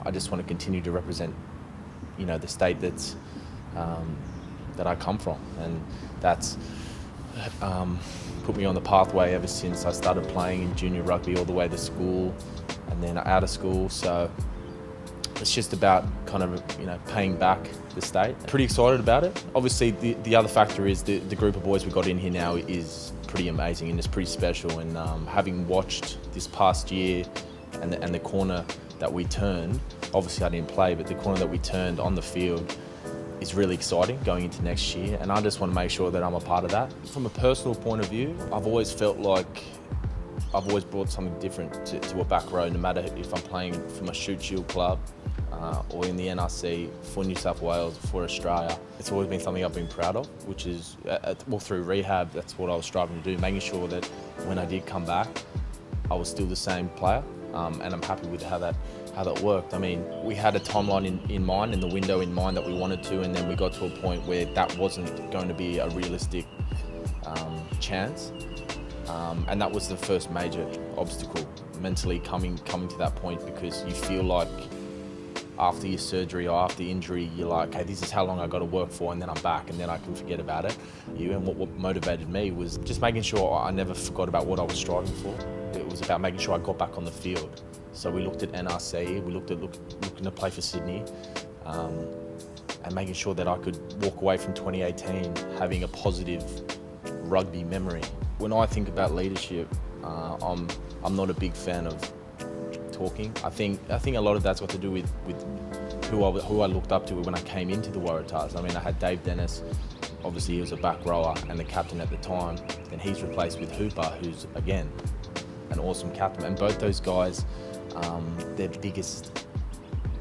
I just want to continue to represent, the state that I come from, and that's put me on the pathway ever since I started playing in junior rugby all the way to school, and then out of school. So it's just about kind of paying back the state. Pretty excited about it. Obviously, the other factor is the group of boys we got in here now is pretty amazing and it's pretty special. And having watched this past year and the corner that we turned, obviously I didn't play, but the corner that we turned on the field is really exciting going into next year, and I just want to make sure that I'm a part of that. From a personal point of view, I've always felt like I've always brought something different to a back row, no matter if I'm playing for my shoot shield club or in the NRC for New South Wales, for Australia. It's always been something I've been proud of, which is, through rehab, that's what I was striving to do, making sure that when I did come back, I was still the same player, and I'm happy with how that worked. I mean, we had a timeline in mind and the window in mind that we wanted to, and then we got to a point where that wasn't going to be a realistic chance. And that was the first major obstacle, mentally coming to that point, because you feel like after your surgery or after injury, you're like, hey, this is how long I got to work for, and then I'm back, and then I can forget about it. And what motivated me was just making sure I never forgot about what I was striving for. It was about making sure I got back on the field. So we looked at NRC, we looked at looking to play for Sydney, and making sure that I could walk away from 2018 having a positive rugby memory. When I think about leadership, I'm not a big fan of talking. I think a lot of that's got to do with who I looked up to when I came into the Waratahs. I mean, I had Dave Dennis, obviously he was a back rower and the captain at the time, and he's replaced with Hooper, who's again an awesome captain. And both those guys, their biggest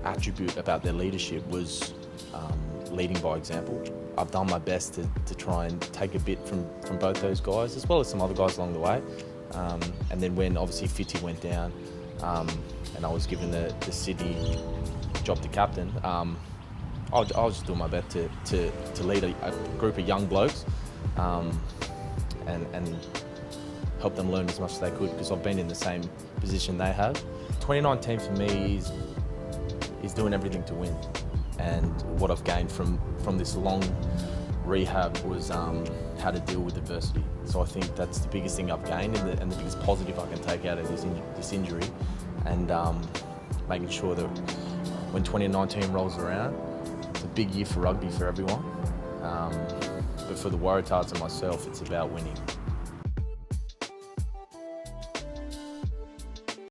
attribute about their leadership was leading by example. I've done my best to try and take a bit from both those guys, as well as some other guys along the way. And then when obviously Fitty went down, and I was given the Sydney job to captain, I was just doing my best to lead a group of young blokes, and help them learn as much as they could, because I've been in the same position they have. 2019 for me is doing everything to win, and what I've gained from this long rehab was how to deal with adversity. So I think that's the biggest thing I've gained, and the biggest positive I can take out of this injury, and making sure that when 2019 rolls around, it's a big year for rugby for everyone, but for the Waratahs and myself, it's about winning.